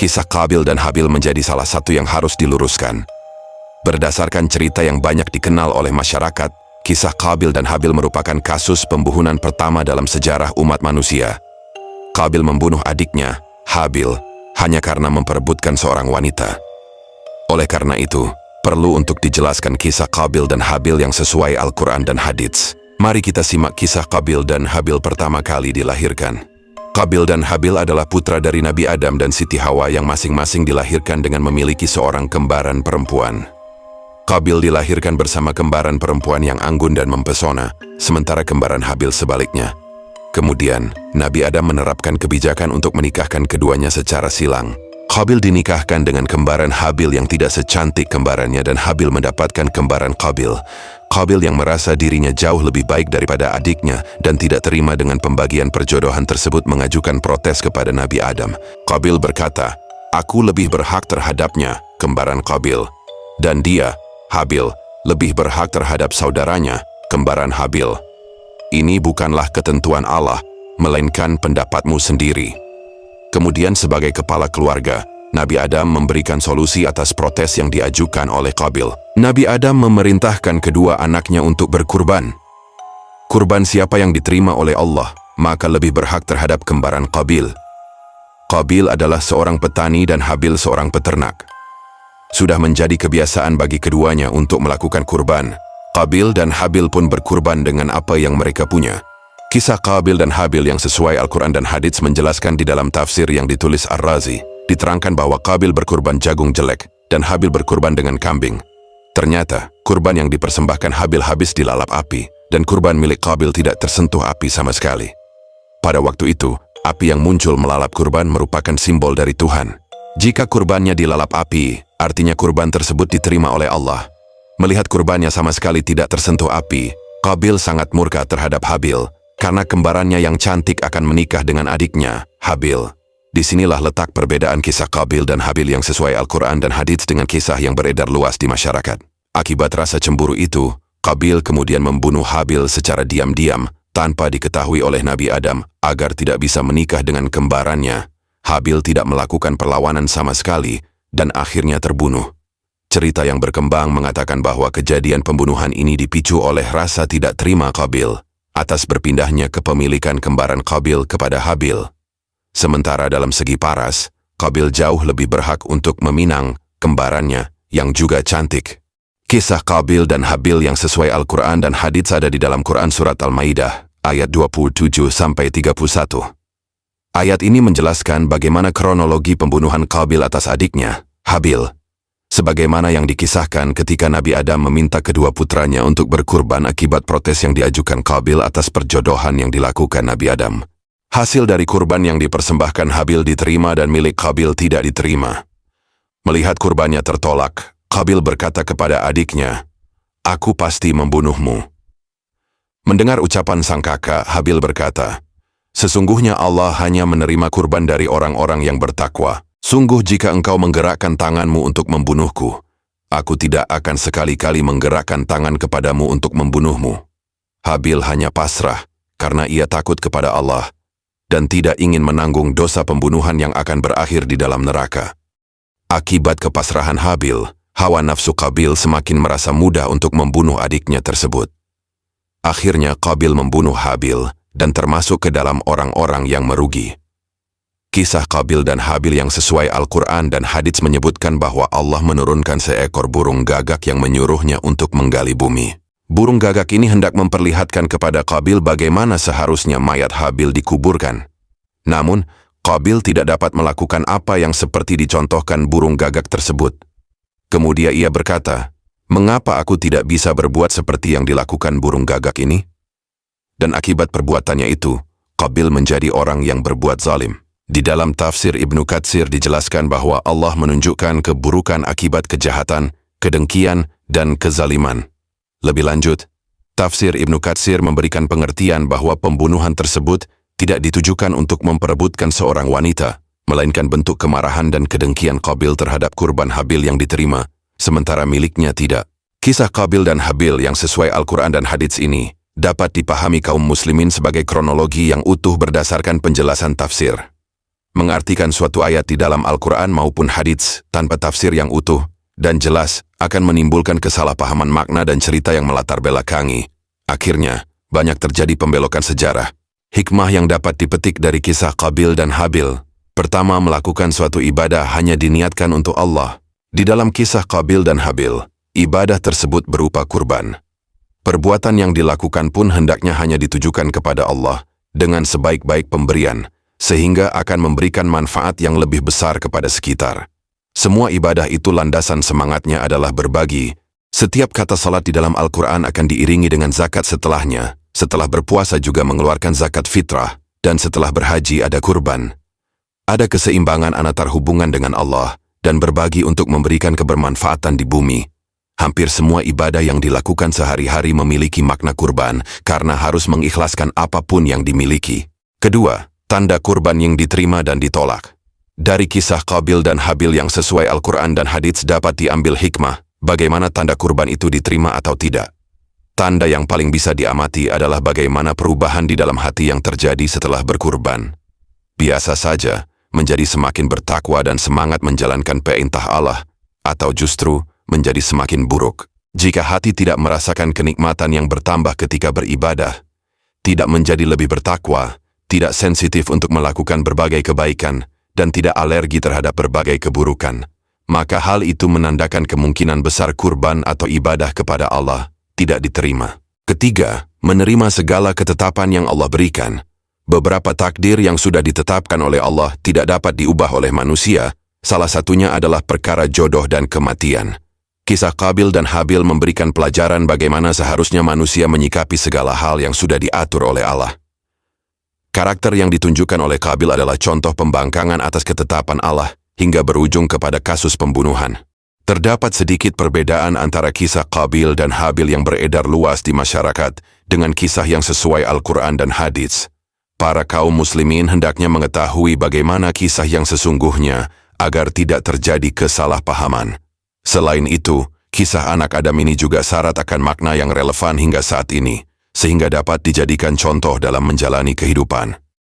kisah Qabil dan Habil menjadi salah satu yang harus diluruskan. Berdasarkan cerita yang banyak dikenal oleh masyarakat, kisah Qabil dan Habil merupakan kasus pembunuhan pertama dalam sejarah umat manusia. Qabil membunuh adiknya, Habil, hanya karena memperebutkan seorang wanita. Oleh karena itu, perlu untuk dijelaskan kisah Qabil dan Habil yang sesuai Al-Quran dan Hadits. Mari kita simak kisah Qabil dan Habil pertama kali dilahirkan. Qabil dan Habil adalah putra dari Nabi Adam dan Siti Hawa yang masing-masing dilahirkan dengan memiliki seorang kembaran perempuan. Qabil dilahirkan bersama kembaran perempuan yang anggun dan mempesona, sementara kembaran Habil sebaliknya. Kemudian, Nabi Adam menerapkan kebijakan untuk menikahkan keduanya secara silang. Qabil dinikahkan dengan kembaran Habil yang tidak secantik kembarannya dan Habil mendapatkan kembaran Qabil. Qabil yang merasa dirinya jauh lebih baik daripada adiknya dan tidak terima dengan pembagian perjodohan tersebut mengajukan protes kepada Nabi Adam. Qabil berkata, "Aku lebih berhak terhadapnya, kembaran Qabil. Dan dia, Habil, lebih berhak terhadap saudaranya, kembaran Habil. Ini bukanlah ketentuan Allah, melainkan pendapatmu sendiri." Kemudian sebagai kepala keluarga, Nabi Adam memberikan solusi atas protes yang diajukan oleh Qabil. Nabi Adam memerintahkan kedua anaknya untuk berkurban. Kurban siapa yang diterima oleh Allah, maka lebih berhak terhadap kembaran Qabil. Qabil adalah seorang petani dan Habil seorang peternak. Sudah menjadi kebiasaan bagi keduanya untuk melakukan kurban. Qabil dan Habil pun berkurban dengan apa yang mereka punya. Kisah Qabil dan Habil yang sesuai Al-Quran dan Hadits menjelaskan di dalam tafsir yang ditulis Ar-Razi. Diterangkan bahwa Qabil berkurban jagung jelek dan Habil berkurban dengan kambing. Ternyata, kurban yang dipersembahkan Habil habis dilalap api dan kurban milik Qabil tidak tersentuh api sama sekali. Pada waktu itu, api yang muncul melalap kurban merupakan simbol dari Tuhan. Jika kurbannya dilalap api, artinya kurban tersebut diterima oleh Allah. Melihat kurbannya sama sekali tidak tersentuh api, Qabil sangat murka terhadap Habil karena kembarannya yang cantik akan menikah dengan adiknya, Habil. Disinilah letak perbedaan kisah Qabil dan Habil yang sesuai Al-Quran dan Hadits dengan kisah yang beredar luas di masyarakat. Akibat rasa cemburu itu, Qabil kemudian membunuh Habil secara diam-diam tanpa diketahui oleh Nabi Adam agar tidak bisa menikah dengan kembarannya. Habil tidak melakukan perlawanan sama sekali dan akhirnya terbunuh. Cerita yang berkembang mengatakan bahwa kejadian pembunuhan ini dipicu oleh rasa tidak terima Qabil atas berpindahnya kepemilikan kembaran Qabil kepada Habil. Sementara dalam segi paras, Qabil jauh lebih berhak untuk meminang kembarannya yang juga cantik. Kisah Qabil dan Habil yang sesuai Al-Quran dan Hadits ada di dalam Quran Surat Al-Maidah, ayat 27-31. Ayat ini menjelaskan bagaimana kronologi pembunuhan Qabil atas adiknya, Habil. Sebagaimana yang dikisahkan ketika Nabi Adam meminta kedua putranya untuk berkurban akibat protes yang diajukan Qabil atas perjodohan yang dilakukan Nabi Adam. Hasil dari kurban yang dipersembahkan Habil diterima dan milik Qabil tidak diterima. Melihat kurbannya tertolak, Qabil berkata kepada adiknya, "Aku pasti membunuhmu." Mendengar ucapan sang kakak, Habil berkata, "Sesungguhnya Allah hanya menerima kurban dari orang-orang yang bertakwa. Sungguh jika engkau menggerakkan tanganmu untuk membunuhku, aku tidak akan sekali-kali menggerakkan tangan kepadamu untuk membunuhmu." Habil hanya pasrah karena ia takut kepada Allah dan tidak ingin menanggung dosa pembunuhan yang akan berakhir di dalam neraka. Akibat kepasrahan Habil, hawa nafsu Qabil semakin merasa mudah untuk membunuh adiknya tersebut. Akhirnya Qabil membunuh Habil dan termasuk ke dalam orang-orang yang merugi. Kisah Qabil dan Habil yang sesuai Al-Quran dan Hadits menyebutkan bahwa Allah menurunkan seekor burung gagak yang menyuruhnya untuk menggali bumi. Burung gagak ini hendak memperlihatkan kepada Qabil bagaimana seharusnya mayat Habil dikuburkan. Namun, Qabil tidak dapat melakukan apa yang seperti dicontohkan burung gagak tersebut. Kemudian ia berkata, "Mengapa aku tidak bisa berbuat seperti yang dilakukan burung gagak ini?" Dan akibat perbuatannya itu, Qabil menjadi orang yang berbuat zalim. Di dalam tafsir Ibnu Katsir dijelaskan bahwa Allah menunjukkan keburukan akibat kejahatan, kedengkian, dan kezaliman. Lebih lanjut, tafsir Ibnu Katsir memberikan pengertian bahwa pembunuhan tersebut tidak ditujukan untuk memperebutkan seorang wanita, melainkan bentuk kemarahan dan kedengkian Qabil terhadap kurban Habil yang diterima, sementara miliknya tidak. Kisah Qabil dan Habil yang sesuai Al-Quran dan Hadits ini dapat dipahami kaum muslimin sebagai kronologi yang utuh berdasarkan penjelasan tafsir. mengartikan suatu ayat di dalam Al-Quran maupun hadits tanpa tafsir yang utuh dan jelas akan menimbulkan kesalahpahaman makna dan cerita yang melatar belakangi. Akhirnya, banyak terjadi pembelokan sejarah. Hikmah yang dapat dipetik dari kisah Qabil dan Habil. Pertama, melakukan suatu ibadah hanya diniatkan untuk Allah. Di dalam kisah Qabil dan Habil, ibadah tersebut berupa kurban. Perbuatan yang dilakukan pun hendaknya hanya ditujukan kepada Allah dengan sebaik-baik pemberian, sehingga akan memberikan manfaat yang lebih besar kepada sekitar. Semua ibadah itu landasan semangatnya adalah berbagi. Setiap kata salat di dalam Al-Quran akan diiringi dengan zakat setelahnya. Setelah berpuasa juga mengeluarkan zakat fitrah, dan setelah berhaji ada kurban. Ada keseimbangan antar hubungan dengan Allah, dan berbagi untuk memberikan kebermanfaatan di bumi. Hampir semua ibadah yang dilakukan sehari-hari memiliki makna kurban, karena harus mengikhlaskan apapun yang dimiliki. Kedua, tanda kurban yang diterima dan ditolak. Dari kisah Qabil dan Habil yang sesuai Al-Quran dan hadits dapat diambil hikmah, bagaimana tanda kurban itu diterima atau tidak. Tanda yang paling bisa diamati adalah bagaimana perubahan di dalam hati yang terjadi setelah berkurban. Biasa saja, menjadi semakin bertakwa dan semangat menjalankan perintah Allah, atau justru menjadi semakin buruk. Jika hati tidak merasakan kenikmatan yang bertambah ketika beribadah, tidak menjadi lebih bertakwa, tidak sensitif untuk melakukan berbagai kebaikan, dan tidak alergi terhadap berbagai keburukan, maka hal itu menandakan kemungkinan besar kurban atau ibadah kepada Allah tidak diterima. Ketiga, menerima segala ketetapan yang Allah berikan. Beberapa takdir yang sudah ditetapkan oleh Allah tidak dapat diubah oleh manusia, salah satunya adalah perkara jodoh dan kematian. Kisah Qabil dan Habil memberikan pelajaran bagaimana seharusnya manusia menyikapi segala hal yang sudah diatur oleh Allah. Karakter yang ditunjukkan oleh Qabil adalah contoh pembangkangan atas ketetapan Allah hingga berujung kepada kasus pembunuhan. Terdapat sedikit perbedaan antara kisah Qabil dan Habil yang beredar luas di masyarakat dengan kisah yang sesuai Al-Quran dan hadits. Para kaum muslimin hendaknya mengetahui bagaimana kisah yang sesungguhnya agar tidak terjadi kesalahpahaman. Selain itu, kisah anak Adam ini juga syarat akan makna yang relevan hingga saat ini, sehingga dapat dijadikan contoh dalam menjalani kehidupan.